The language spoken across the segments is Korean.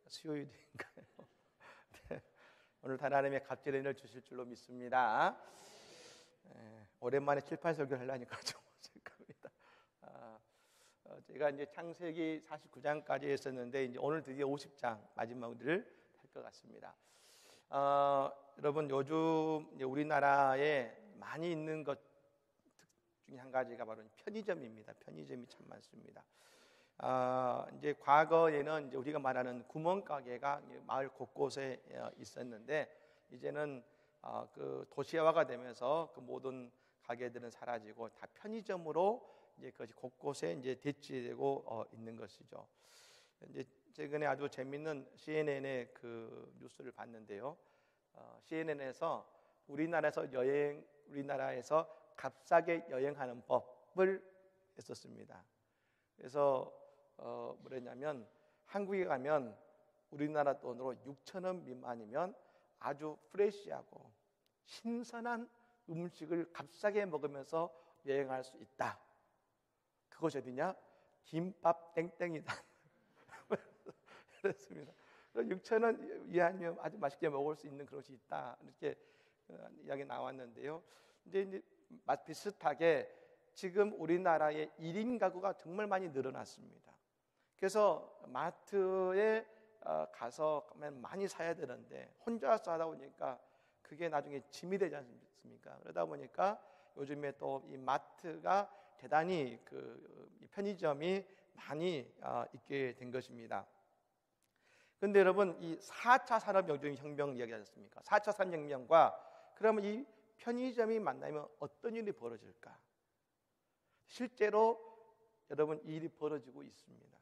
수요일인가요? 네. 오늘 하나님의 갑절의 은혜를 주실 줄로 믿습니다. 오랜만에 7, 8설교를 하려니까 좀 어색합니다. 제가 이제 창세기 49장까지 했었는데 이제 오늘 드디어 50장 마지막을 할 것 같습니다. 여러분 요즘 이제 우리나라에 많이 있는 것 중에 한 가지가 바로 편의점입니다. 편의점이 참 많습니다. 이제 과거에는 이제 우리가 말하는 구멍가게가 마을 곳곳에 있었는데 이제는 그 도시화가 되면서 그 모든 가게들은 사라지고 다 편의점으로 이제 그것이 곳곳에 이제 대치되고 있는 것이죠. 이제 최근에 아주 재밌는 CNN의 그 뉴스를 봤는데요. CNN에서 우리나라에서 값싸게 여행하는 법을 했었습니다. 그래서 뭐랬냐면 한국에 가면 우리나라 돈으로 6,000원 미만이면 아주 프레시하고 신선한 음식을 값싸게 먹으면서 여행할 수 있다. 그것이 어디냐? 김밥 땡땡이다. 그렇습니다. 6,000원 이하면 아주 맛있게 먹을 수 있는 그것이 있다. 이렇게 이야기 나왔는데요. 이제 비슷하게 지금 우리나라의 1인 가구가 정말 많이 늘어났습니다. 그래서 마트에 가서 많이 사야 되는데 혼자서 하다 보니까 그게 나중에 짐이 되지 않습니까? 그러다 보니까 요즘에 또 이 마트가 대단히 이 편의점이 많이 있게 된 것입니다. 그런데 여러분 이 4차 산업혁명 이야기하지 않습니까? 4차 산업혁명과 그러면 이 편의점이 만나면 어떤 일이 벌어질까? 실제로 여러분 이 일이 벌어지고 있습니다.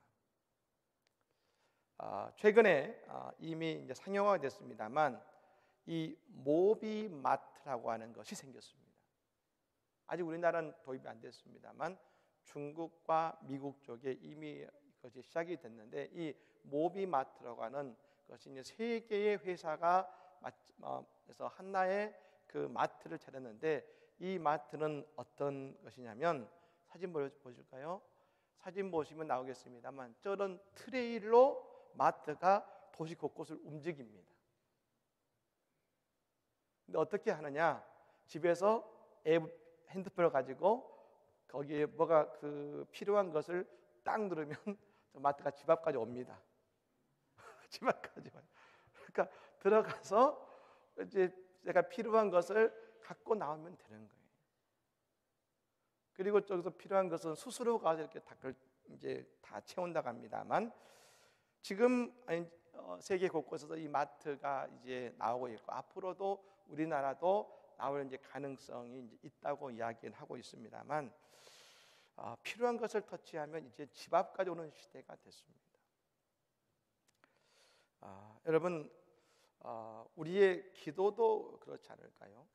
최근에 이미 이제 상용화가 됐습니다만 이 모비마트라고 하는 것이 생겼습니다. 아직 우리나라는 도입이 안 됐습니다만 중국과 미국 쪽에 이미 그것이 시작이 됐는데 이 모비마트라고 하는 것이 이제 세 개의 회사가 그래서 하나의 그 마트를 차렸는데 이 마트는 어떤 것이냐면 사진 보실까요? 사진 보시면 나오겠습니다만 저런 트레일로 마트가 도시 곳곳을 움직입니다. 근데 어떻게 하느냐? 집에서 핸드폰을 가지고 거기에 뭐가 그 필요한 것을 딱 누르면 마트가 집 앞까지 옵니다. 집 앞까지 와요. 그러니까 들어가서 이제 제가 필요한 것을 갖고 나오면 되는 거예요. 그리고 저기서 필요한 것은 스스로 가서 이렇게 이제 다 채운다고 합니다만 지금 세계 곳곳에서 이 마트가 이제 나오고 있고 앞으로도 우리나라도 나올 이제 가능성이 이제 있다고 이야기를 하고 있습니다만 필요한 것을 터치하면 이제 집 앞까지 오는 시대가 됐습니다. 여러분 우리의 기도도 그렇지 않을까요?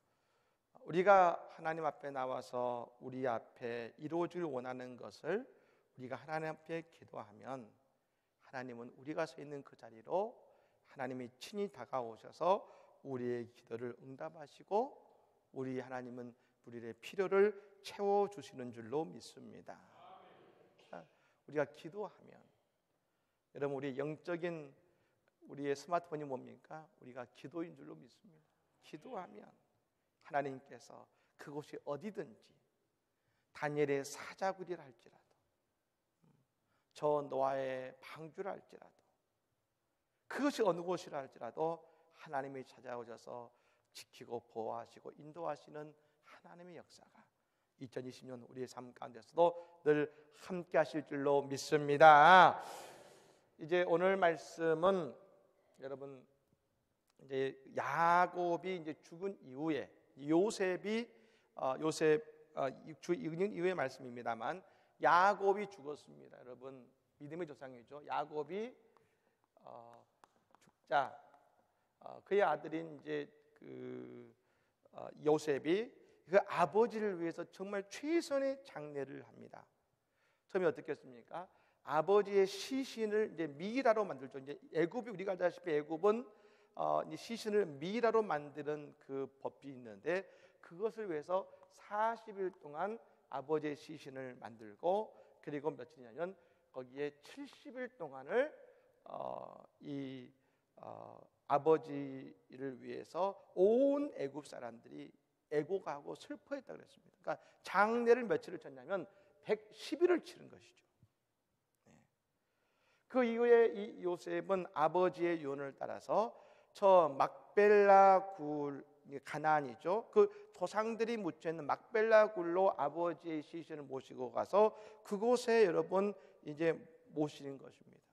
우리가 하나님 앞에 나와서 우리 앞에 이루어지길 원하는 것을 우리가 하나님 앞에 기도하면 하나님은 우리가 서 있는 그 자리로 하나님이 친히 다가오셔서 우리의 기도를 응답하시고 우리 하나님은 우리의 필요를 채워주시는 줄로 믿습니다. 우리가 기도하면 여러분 우리 영적인 우리의 스마트폰이 뭡니까? 우리가 기도인 줄로 믿습니다. 기도하면 하나님께서 그곳이 어디든지 다니엘의 사자굴이라 할지라도 저 노아의 방주라 할지라도 그것이 어느 곳이라 할지라도 하나님이 찾아오셔서 지키고 보호하시고 인도하시는 하나님의 역사가 2020년 우리의 삶 가운데서도 늘 함께 하실 줄로 믿습니다. 이제 오늘 말씀은 여러분 이제 야곱이 이제 죽은 이후에 요셉 죽은 이후의 말씀입니다만 야곱이 죽었습니다. 여러분 믿음의 조상이죠. 야곱이 죽자 그의 아들인 이제 요셉이 그 아버지를 위해서 정말 최선의 장례를 합니다. 처음에 어떻게 했습니까? 아버지의 시신을 이제 미이라로 만들죠. 이제 애굽이 우리가 알다시피 애굽은 시신을 미이라로 만드는 그 법이 있는데 그것을 위해서 40일 동안 아버지의 시신을 만들고 그리고 며칠이냐면 거기에 70일 동안을 이 아버지를 위해서 온 애굽 사람들이 애곡하고 슬퍼했다 그랬습니다. 그러니까 장례를 며칠을 쳤냐면 110일을 치른 것이죠. 그 이후에 이 요셉은 아버지의 유언을 따라서 저 막벨라 굴, 가나안이죠, 그 조상들이 묻혀 있는 막벨라 굴로 아버지의 시신을 모시고 가서 그곳에 여러분 이제 모시는 것입니다.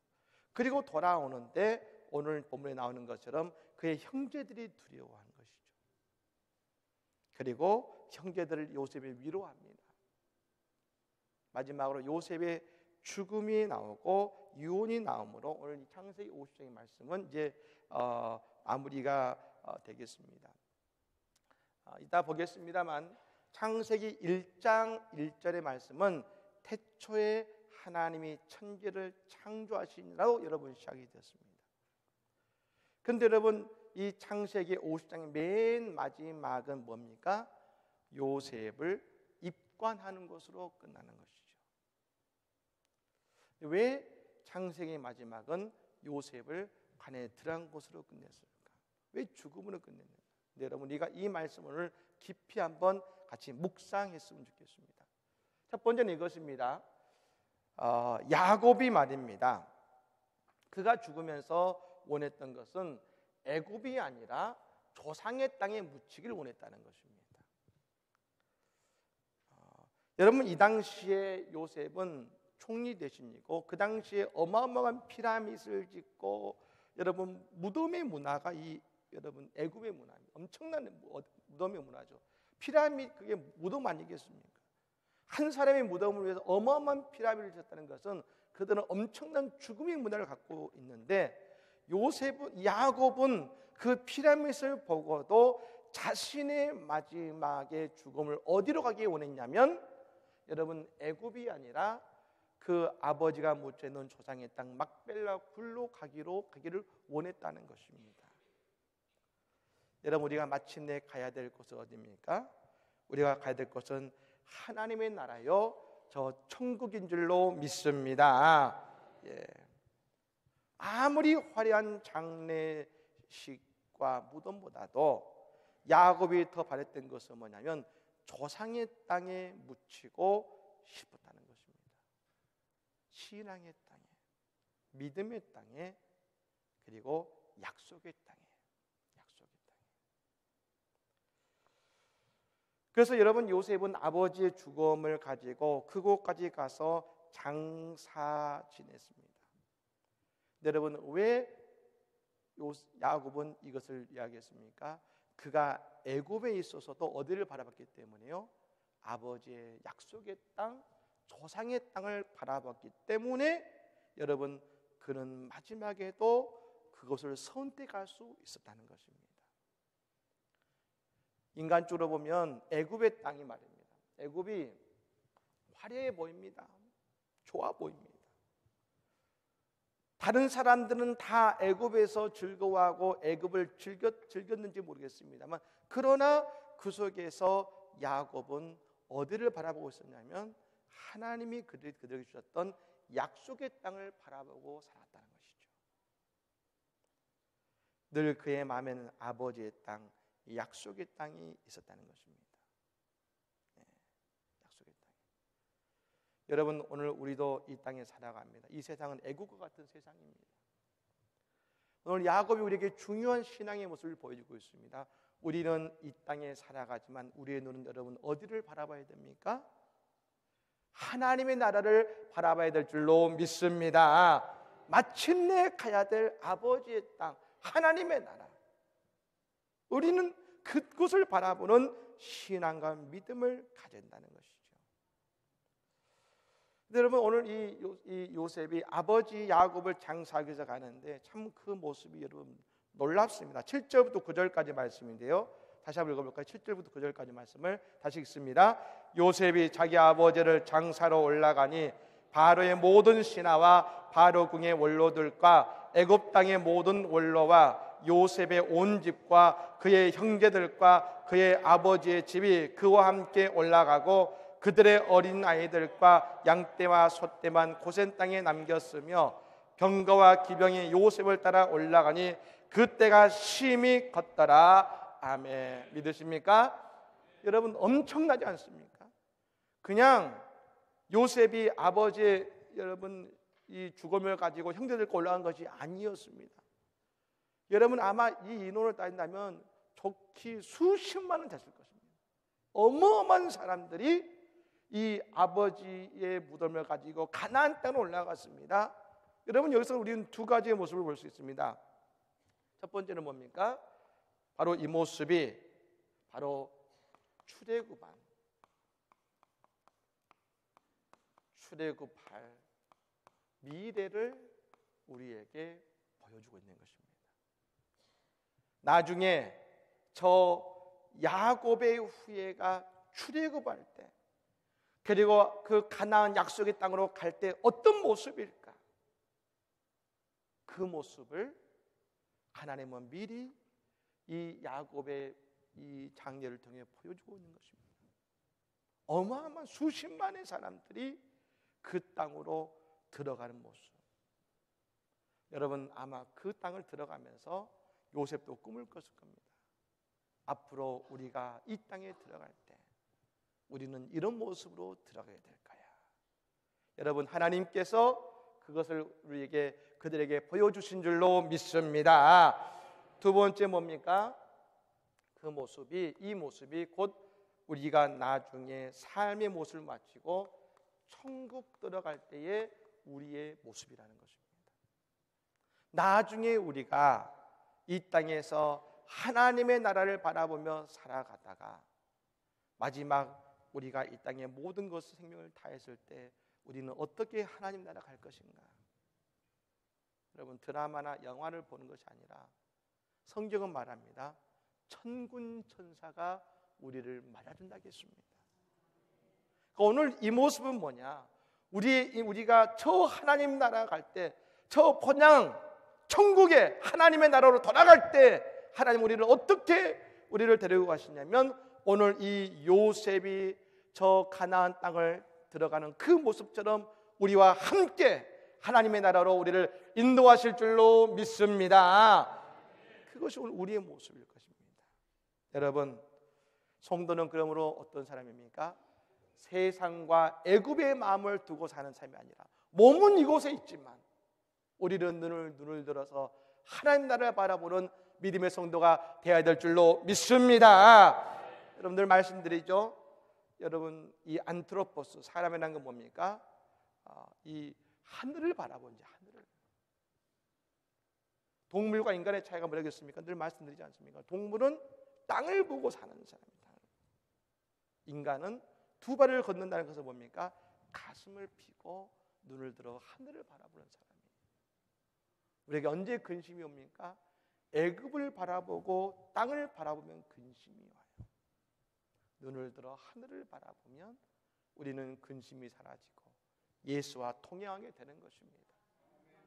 그리고 돌아오는데 오늘 본문에 나오는 것처럼 그의 형제들이 두려워한 것이죠. 그리고 형제들을 요셉이 위로합니다. 마지막으로 요셉의 죽음이 나오고 유언이 나오므로 오늘 이 창세기 50장의 말씀은 이제 마무리가 되겠습니다. 이따 보겠습니다만 창세기 1장 1절의 말씀은 태초에 하나님이 천지를 창조하시니라고 여러분 시작이 되었습니다. 그런데 여러분 이 창세기 50장의 맨 마지막은 뭡니까? 요셉을 입관하는 것으로 끝나는 것이죠. 왜 창세기의 마지막은 요셉을 관에 들어간 것으로 끝냈을까? 왜 죽음으로 끝냈는가? 여러분 우리가 이 말씀을 깊이 한번 같이 묵상했으면 좋겠습니다. 첫 번째는 이것입니다. 야곱이 말입니다. 그가 죽으면서 원했던 것은 애굽이 아니라 조상의 땅에 묻히기를 원했다는 것입니다. 여러분 이 당시에 요셉은 총리 대신이고 그 당시에 어마어마한 피라밋을 짓고 여러분 무덤의 문화가 이 여러분 애굽의 문화입니다. 엄청난 무덤의 문화죠. 피라밋 그게 무덤 아니겠습니까? 한 사람의 무덤을 위해서 어마어마한 피라밋을 짓었다는 것은 그들은 엄청난 죽음의 문화를 갖고 있는데 야곱은 그 피라밋을 보고도 자신의 마지막의 죽음을 어디로 가기 원했냐면 여러분 애굽이 아니라 그 아버지가 묻혀 있는 조상의 땅 막벨라 굴로 가기를 원했다는 것입니다. 여러분 우리가 마침내 가야 될 곳은 어디입니까? 우리가 가야 될 곳은 하나님의 나라요 저 천국인 줄로 믿습니다. 예. 아무리 화려한 장례식과 무덤보다도 야곱이 더 바랬던 것은 뭐냐면 조상의 땅에 묻히고 싶었다는 것입니다. 신앙의 땅에, 믿음의 땅에, 그리고 약속의 땅에. 그래서 여러분 요셉은 아버지의 죽음을 가지고 그곳까지 가서 장사 지냈습니다. 여러분 왜 야곱은 이것을 이야기했습니까? 그가 애굽에 있어서도 어디를 바라봤기 때문에요? 아버지의 약속의 땅, 조상의 땅을 바라봤기 때문에 여러분 그는 마지막에도 그것을 선택할 수 있었다는 것입니다. 인간적으로 보면 애굽의 땅이 말입니다. 애굽이 화려해 보입니다. 좋아 보입니다. 다른 사람들은 다 애굽에서 즐거워하고 애굽을 즐겼는지 모르겠습니다만 그러나 그 속에서 야곱은 어디를 바라보고 있었냐면 하나님이 그들에게 주셨던 약속의 땅을 바라보고 살았다는 것이죠. 늘 그의 마음에는 아버지의 땅, 약속의 땅이 있었다는 것입니다. 네, 약속의 땅. 여러분 오늘 우리도 이 땅에 살아갑니다. 이 세상은 애국과 같은 세상입니다. 오늘 야곱이 우리에게 중요한 신앙의 모습을 보여주고 있습니다. 우리는 이 땅에 살아가지만 우리의 눈은 여러분 어디를 바라봐야 됩니까? 하나님의 나라를 바라봐야 될 줄로 믿습니다. 마침내 가야 될 아버지의 땅, 하나님의 나라. 우리는 그곳을 바라보는 신앙과 믿음을 가져야 한다는 것이죠. 여러분 오늘 이 요셉이 아버지 야곱을 장사하기 위해서 가는데 참 그 모습이 여러분 놀랍습니다. 7절부터 9절까지 말씀인데요. 다시 한번 읽어볼까요? 7절부터 9절까지 말씀을 다시 읽습니다. 요셉이 자기 아버지를 장사로 올라가니 바로의 모든 신하와 바로 궁의 원로들과 애굽 땅의 모든 원로와 요셉의 온 집과 그의 형제들과 그의 아버지의 집이 그와 함께 올라가고 그들의 어린 아이들과 양떼와 소떼만 고센 땅에 남겼으며 병거와 기병이 요셉을 따라 올라가니 그때가 심히 컸더라. 아멘. 믿으십니까? 여러분, 엄청나지 않습니까? 그냥 요셉이 아버지의 여러분 이 죽음을 가지고 형제들과 올라간 것이 아니었습니다. 여러분, 아마 이 인원을 따진다면 좋기 수십만은 됐을 것입니다. 어마어마한 사람들이 이 아버지의 무덤을 가지고 가나안 땅으로 올라갔습니다. 여러분, 여기서 우리는 두 가지의 모습을 볼 수 있습니다. 첫 번째는 뭡니까? 바로 이 모습이 바로 출애굽한 미래를 우리에게 보여주고 있는 것입니다. 나중에 저 야곱의 후예가 출애굽할 때, 그리고 그 가나안 약속의 땅으로 갈 때 어떤 모습일까? 그 모습을 하나님은 미리 이 야곱의 이 장례를 통해 보여주고 있는 것입니다. 어마어마한 수십만의 사람들이 그 땅으로 들어가는 모습. 여러분, 아마 그 땅을 들어가면서 요셉도 꿈을 꿨을 겁니다. 앞으로 우리가 이 땅에 들어갈 때 우리는 이런 모습으로 들어가야 될 거야. 여러분, 하나님께서 그것을 우리에게 그들에게 보여주신 줄로 믿습니다. 두 번째 뭡니까? 이 모습이 곧 우리가 나중에 삶의 모습을 마치고 천국 들어갈 때의 우리의 모습이라는 것입니다. 나중에 우리가 이 땅에서 하나님의 나라를 바라보며 살아가다가 마지막 우리가 이 땅의 모든 것을 생명을 다했을 때 우리는 어떻게 하나님 나라 갈 것인가? 여러분, 드라마나 영화를 보는 것이 아니라 성경은 말합니다. 천군 천사가 우리를 맞아준다고 했습니다. 오늘 이 모습은 뭐냐? 우리가 저 하나님 나라 갈 때, 저 본향 천국에 하나님의 나라로 돌아갈 때 하나님 우리를 데리고 가시냐면 오늘 이 요셉이 저 가나안 땅을 들어가는 그 모습처럼 우리와 함께 하나님의 나라로 우리를 인도하실 줄로 믿습니다. 그것이 오늘 우리의 모습일 것입니다. 여러분, 성도는 그러므로 어떤 사람입니까? 세상과 애굽의 마음을 두고 사는 삶이 아니라 몸은 이곳에 있지만 우리는 눈을 들어서 하나님 나라를 바라보는 믿음의 성도가 되어야 될 줄로 믿습니다. 여러분들 말씀드리죠. 여러분, 이 안트로포스, 사람이라는 건 뭡니까? 이 하늘을 바라보는 하늘을. 동물과 인간의 차이가 뭐겠습니까? 늘 말씀드리지 않습니까? 동물은 땅을 보고 사는 사람입니다. 인간은 두 발을 걷는다는 것은 뭡니까? 가슴을 펴고 눈을 들어 하늘을 바라보는 사람이에요. 우리에게 언제 근심이 옵니까? 애굽을 바라보고 땅을 바라보면 근심이 와요. 눈을 들어 하늘을 바라보면 우리는 근심이 사라지고 예수와 통행하게 되는 것입니다.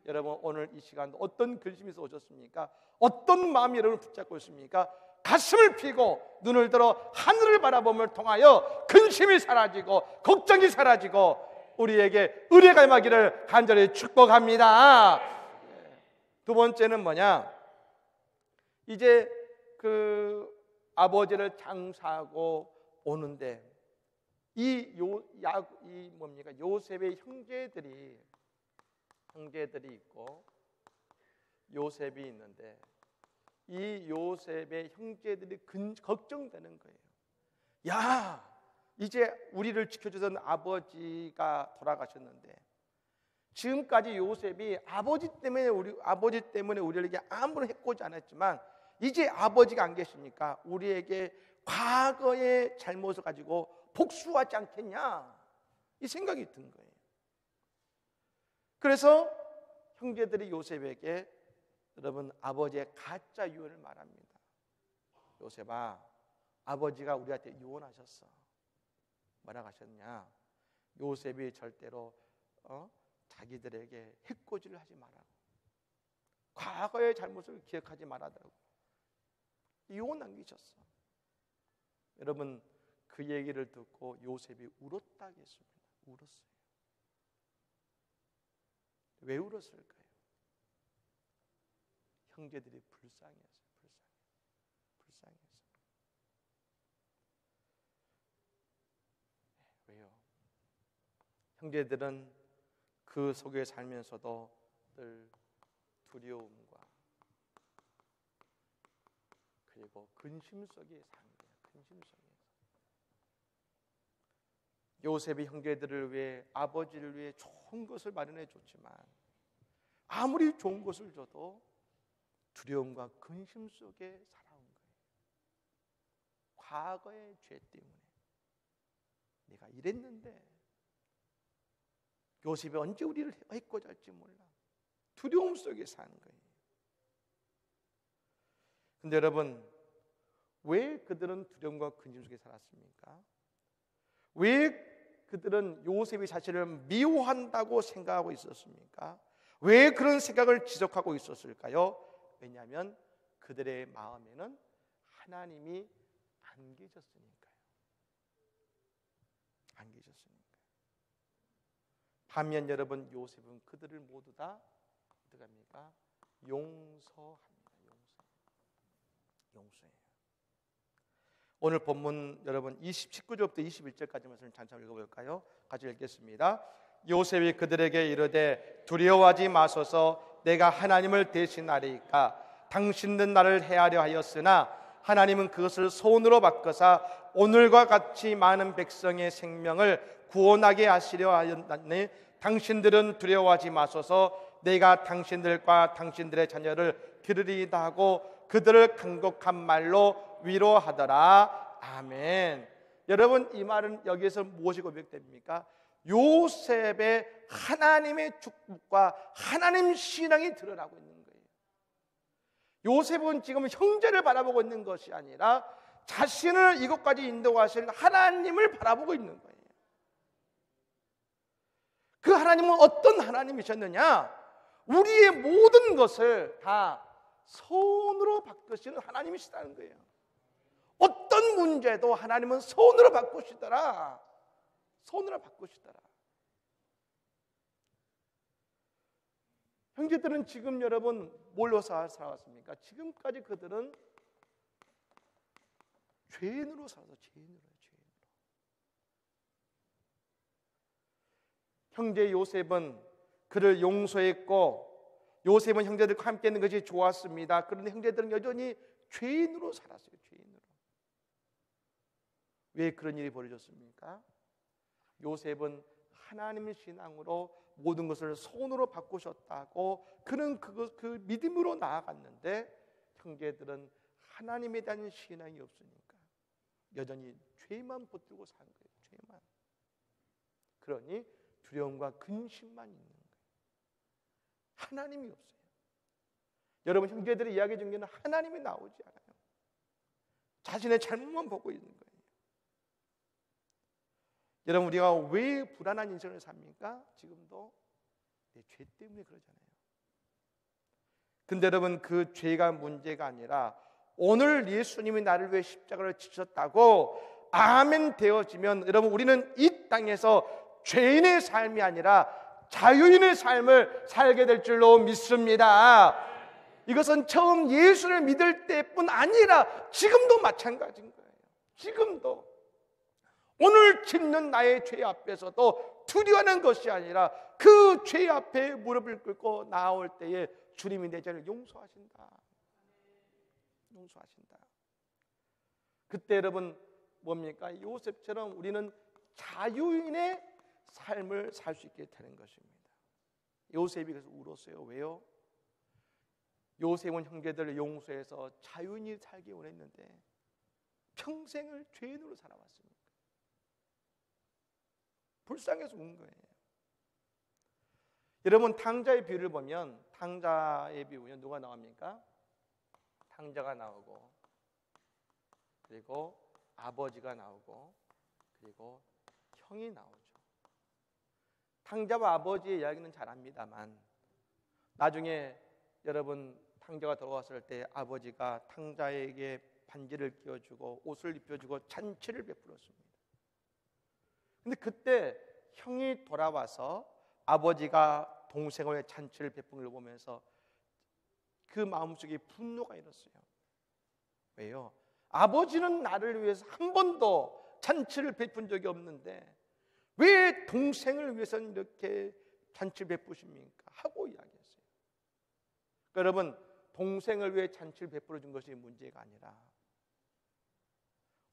여러분, 오늘 이 시간 어떤 근심에서 오셨습니까? 어떤 마음이 여러분을 붙잡고 있습니까? 가슴을 펴고 눈을 들어 하늘을 바라봄을 통하여 근심이 사라지고 걱정이 사라지고 우리에게 은혜가 임하기를 간절히 축복합니다. 두 번째는 뭐냐? 이제 그 아버지를 장사하고 오는데 요셉의 형제들이 있고 요셉이 있는데 이 요셉의 형제들이 걱정되는 거예요. 야, 이제 우리를 지켜주던 아버지가 돌아가셨는데 지금까지 요셉이 아버지 때문에 우리에게 아무런 해코지 않았지만 이제 아버지가 안 계시니까 우리에게 과거의 잘못을 가지고 복수하지 않겠냐, 이 생각이 든 거예요. 그래서 형제들이 요셉에게 여러분 아버지의 가짜 유언을 말합니다. 요셉아, 아버지가 우리한테 유언하셨어. 뭐라고 하셨냐? 요셉이 절대로 자기들에게 해코지를 하지 말라고, 과거의 잘못을 기억하지 말아달라고 유언 남기셨어. 여러분, 그 얘기를 듣고 요셉이 울었다고 했습니다. 울었어요. 왜 울었을까요? 형제들이 불쌍해서. 왜요? 형제들은 그 속에 살면서도 늘 두려움과 그리고 근심 속에 사는 거예요. 근심 속에. 요셉이 형제들을 위해, 아버지를 위해 좋은 것을 마련해 줬지만 아무리 좋은 것을 줘도 두려움과 근심 속에 살아온 거예요. 과거의 죄 때문에 내가 이랬는데 요셉이 언제 우리를 해코지 할지 몰라. 두려움 속에 사는 거예요. 근데 여러분, 왜 그들은 두려움과 근심 속에 살았습니까? 왜 그들은 요셉이 자신을 미워한다고 생각하고 있었습니까? 왜 그런 생각을 지속하고 있었을까요? 왜냐하면 그들의 마음에는 하나님이 안 계셨으니까요. 안 계셨으니까요. 반면 여러분, 요셉은 그들을 모두 다 어떻게 합니까? 용서합니다. 용서해요. 오늘 본문 여러분 19절부터 21절까지 말씀을 잠깐 읽어볼까요? 같이 읽겠습니다. 요셉이 그들에게 이르되 두려워하지 마소서, 내가 하나님을 대신하리이까. 당신은 나를 해하려 하였으나 하나님은 그것을 손으로 바꿔사 오늘과 같이 많은 백성의 생명을 구원하게 하시려 하였나니 당신들은 두려워하지 마소서, 내가 당신들과 당신들의 자녀를 기르리이다 하고 그들을 간곡한 말로 위로하더라. 아멘. 여러분, 이 말은 여기에서 무엇이 고백됩니까? 요셉의 하나님의 축복과 하나님 신앙이 드러나고 있는 거예요. 요셉은 지금 형제를 바라보고 있는 것이 아니라 자신을 이곳까지 인도하실 하나님을 바라보고 있는 거예요. 그 하나님은 어떤 하나님이셨느냐? 우리의 모든 것을 다 손으로 바꾸시는 하나님이시다는 거예요. 어떤 문제도 하나님은 손으로 바꾸시더라. 손으로 바꾸시더라. 형제들은 지금 여러분 뭘로 살아왔습니까? 지금까지 그들은 죄인으로 살아서 죄인으로. 형제 요셉은 그를 용서했고 요셉은 형제들과 함께 있는 것이 좋았습니다. 그런데 형제들은 여전히 죄인으로 살았어요. 죄인으로. 왜 그런 일이 벌어졌습니까? 요셉은 하나님의 신앙으로 모든 것을 손으로 바꾸셨다고 그는 그 믿음으로 나아갔는데 형제들은 하나님에 대한 신앙이 없으니까 여전히 죄만 붙들고 산 거예요. 죄만. 그러니 두려움과 근심만 있는 거예요. 하나님이 없어요. 여러분, 형제들이 이야기 중에는 하나님이 나오지 않아요. 자신의 잘못만 보고 있는 거예요. 여러분, 우리가 왜 불안한 인생을 삽니까? 지금도 내 죄 때문에 그러잖아요. 근데 여러분, 그 죄가 문제가 아니라 오늘 예수님이 나를 위해 십자가를 지셨다고 아멘 되어지면 여러분, 우리는 이 땅에서 죄인의 삶이 아니라 자유인의 삶을 살게 될 줄로 믿습니다. 이것은 처음 예수를 믿을 때뿐 아니라 지금도 마찬가지인 거예요. 지금도 오늘 짓는 나의 죄 앞에서도 두려워하는 것이 아니라 그 죄 앞에 무릎을 꿇고 나올 때에 주님이 내 죄를 용서하신다. 용서하신다. 그때 여러분 뭡니까? 요셉처럼 우리는 자유인의 삶을 살 수 있게 되는 것입니다. 요셉이 그래서 울었어요. 왜요? 요셉은 형제들을 용서해서 자유인이 살기 원했는데 평생을 죄인으로 살아왔습니다. 불쌍해서 운 거예요. 여러분, 탕자의 비유를 보면 탕자의 비유는 누가 나옵니까? 탕자가 나오고 그리고 아버지가 나오고 그리고 형이 나오죠. 탕자와 아버지의 이야기는 잘 압니다만 나중에 여러분 탕자가 돌아왔을 때 아버지가 탕자에게 반지를 끼워주고 옷을 입혀주고 잔치를 베풀었습니다. 근데 그때 형이 돌아와서 아버지가 동생의 잔치를 베푸는 걸 보면서 그 마음속에 분노가 일었어요. 왜요? 아버지는 나를 위해서 한 번도 잔치를 베푼 적이 없는데 왜 동생을 위해서는 이렇게 잔치를 베푸십니까? 하고 이야기했어요. 여러분, 동생을 위해 잔치를 베풀어 준 것이 문제가 아니라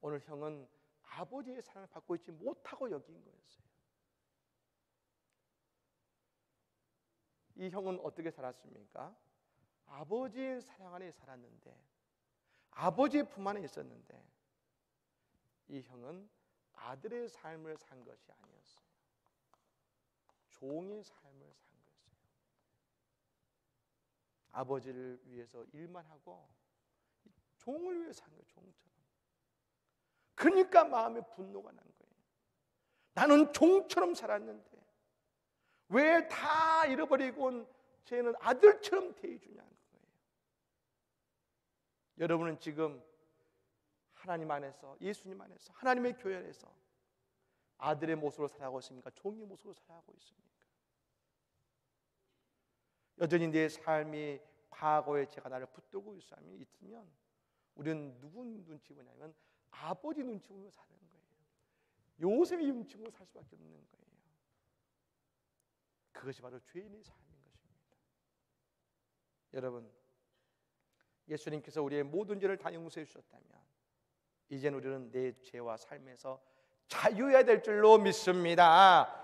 오늘 형은 아버지의 사랑을 받고 있지 못하고 여긴 거였어요. 이 형은 어떻게 살았습니까? 아버지의 사랑 안에 살았는데, 아버지의 품 안에 있었는데, 이 형은 아들의 삶을 산 것이 아니었어요. 종의 삶을 산 거였어요. 아버지를 위해서 일만 하고 종을 위해서 산 거예요. 종처럼. 그러니까 마음에 분노가 난 거예요. 나는 종처럼 살았는데 왜 다 잃어버리고 쟤는 아들처럼 대해주냐는 거예요. 여러분은 지금 하나님 안에서, 예수님 안에서, 하나님의 교회 안에서 아들의 모습으로 살아가고 있습니까? 종의 모습으로 살아가고 있습니까? 여전히 내 삶이 과거에 제가 나를 붙들고 있으면 우리는 누구 눈치 보냐면 아버지 눈치 보며 사는 거예요. 요셉의 눈치 보며 살 수밖에 없는 거예요. 그것이 바로 죄인의 삶인 것입니다. 여러분, 예수님께서 우리의 모든 죄를 다 용서해 주셨다면 이제는 우리는 내 죄와 삶에서 자유해야 될 줄로 믿습니다.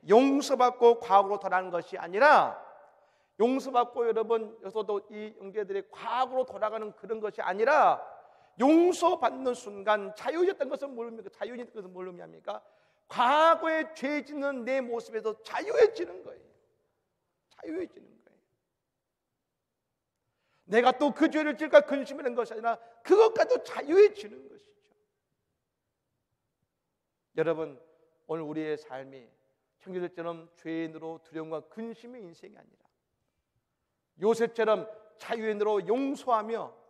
용서받고 과거로 돌아가는 것이 아니라, 용서받고 여러분 여기서도 이 형제들의 과거로 돌아가는 그런 것이 아니라, 용서받는 순간 자유해졌던 것은 모릅니까? 자유해졌던 것은 뭘 의미합니까? 과거에 죄 짓는 내 모습에서 자유해지는 거예요. 자유해지는 거예요. 내가 또 그 죄를 질까 근심하는 것이 아니라 그것과도 자유해지는 것이죠. 여러분, 오늘 우리의 삶이 형제들처럼 죄인으로 두려움과 근심의 인생이 아니라 요셉처럼 자유인으로 용서하며,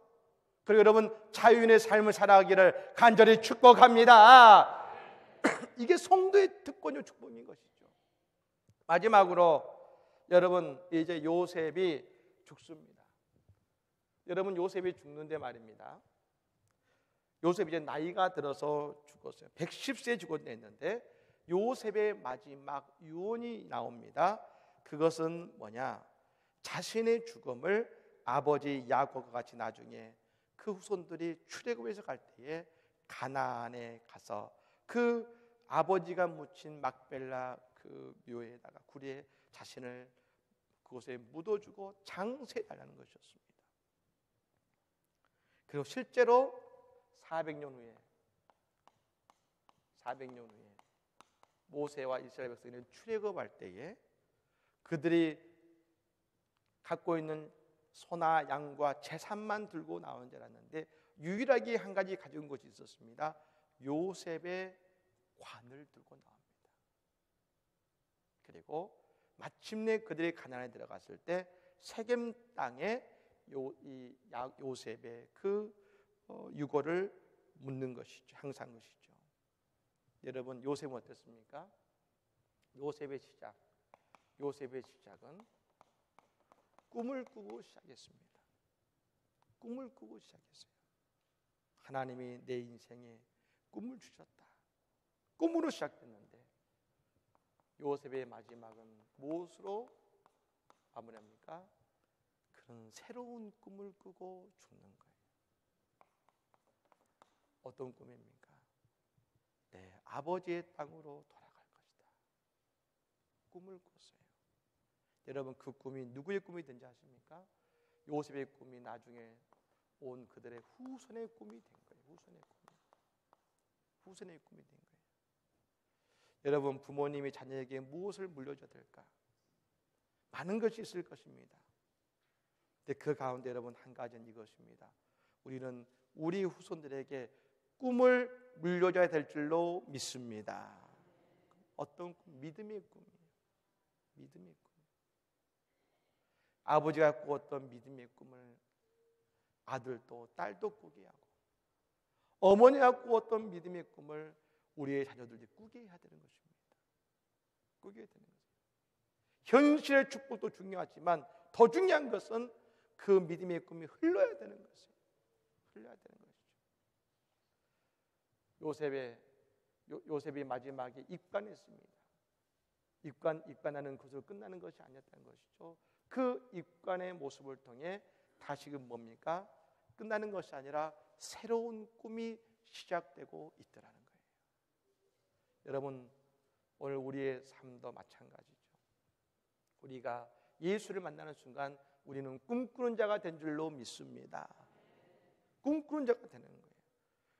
그리고 여러분 자유인의 삶을 살아가기를 간절히 축복합니다. 이게 성도의 특권이요 축복인 것이죠. 마지막으로 여러분, 이제 요셉이 죽습니다. 여러분, 요셉이 죽는데 말입니다. 요셉이 이제 나이가 들어서 죽었어요. 110세에 죽었는데 요셉의 마지막 유언이 나옵니다. 그것은 뭐냐? 자신의 죽음을 아버지 야곱과 같이 나중에 그 후손들이 출애굽에서 갈 때에 가나안에 가서 그 아버지가 묻힌 막벨라 그 묘에다가 구리에 자신을 그곳에 묻어주고 장세해달라는 것이었습니다. 그리고 실제로 400년 후에 모세와 이스라엘 백성이 출애굽할 때에 그들이 갖고 있는 소나 양과 재산만 들고 나온 줄 알았는데 유일하게 한 가지 가져온 것이 있었습니다. 요셉의 관을 들고 나옵니다. 그리고 마침내 그들이 가나안에 들어갔을 때 세겜 땅에 요셉의 그 유고를 묻는 것이죠. 항상 것이죠. 여러분, 요셉은 어땠습니까? 요셉의 시작은 꿈을 꾸고 시작했습니다. 꿈을 꾸고 시작했어요. 하나님이 내 인생에 꿈을 주셨다. 꿈으로 시작됐는데 요셉의 마지막은 무엇으로 마무리합니까? 그런 새로운 꿈을 꾸고 죽는 거예요. 어떤 꿈입니까? 내 아버지의 땅으로 돌아갈 것이다. 꿈을 꿨어요. 여러분, 그 꿈이 누구의 꿈이든지 아십니까? 요셉의 꿈이 나중에 온 그들의 후손의 꿈이 된 거예요. 후손의 꿈이 된 거예요. 여러분, 부모님이 자녀에게 무엇을 물려줘야 될까? 많은 것이 있을 것입니다. 근데 그 가운데 여러분 한 가지는 이것입니다. 우리는 우리 후손들에게 꿈을 물려줘야 될 줄로 믿습니다. 어떤 꿈? 믿음의 꿈이에요. 믿음의 꿈. 아버지가 꾸었던 믿음의 꿈을 아들도 딸도 꾸게 하고, 어머니가 꾸었던 믿음의 꿈을 우리의 자녀들이 꾸게 해야 되는 것입니다. 꾸게 되는 것입니다. 현실의 축복도 중요하지만 더 중요한 것은 그 믿음의 꿈이 흘러야 되는 것이에요. 흘러야 되는 것이죠. 요셉이 마지막에 입관했습니다. 입관하는 것으로 끝나는 것이 아니었다는 것이죠. 그 입관의 모습을 통해 다시금 뭡니까? 끝나는 것이 아니라 새로운 꿈이 시작되고 있더라는 거예요. 여러분, 오늘 우리의 삶도 마찬가지죠. 우리가 예수를 만나는 순간 우리는 꿈꾸는 자가 된 줄로 믿습니다. 꿈꾸는 자가 되는 거예요.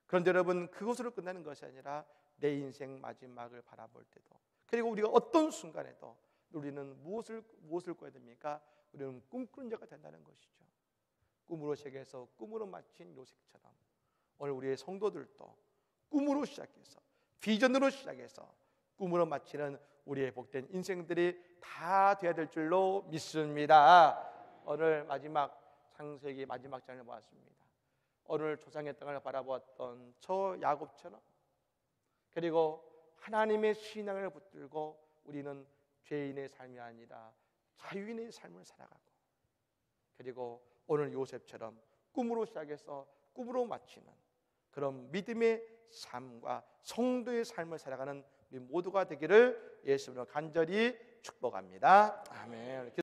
그런데 여러분, 그것으로 끝나는 것이 아니라 내 인생 마지막을 바라볼 때도, 그리고 우리가 어떤 순간에도 우리는 무엇을 꿔야 됩니까? 우리는 꿈꾸는 자가 된다는 것이죠. 꿈으로 시작해서 꿈으로 마친 요셉처럼 오늘 우리의 성도들도 꿈으로 시작해서 비전으로 시작해서 꿈으로 마치는 우리의 복된 인생들이 다 되어야 될 줄로 믿습니다. 오늘 마지막 창세기 마지막 장을 보았습니다. 오늘 조상의 땅을 바라보았던 저 야곱처럼, 그리고 하나님의 신앙을 붙들고 우리는 죄인의 삶이 아니라 자유인의 삶을 살아가고, 그리고 오늘 요셉처럼 꿈으로 시작해서 꿈으로 마치는 그런 믿음의 삶과 성도의 삶을 살아가는 우리 모두가 되기를 예수님으로 간절히 축복합니다. 아멘.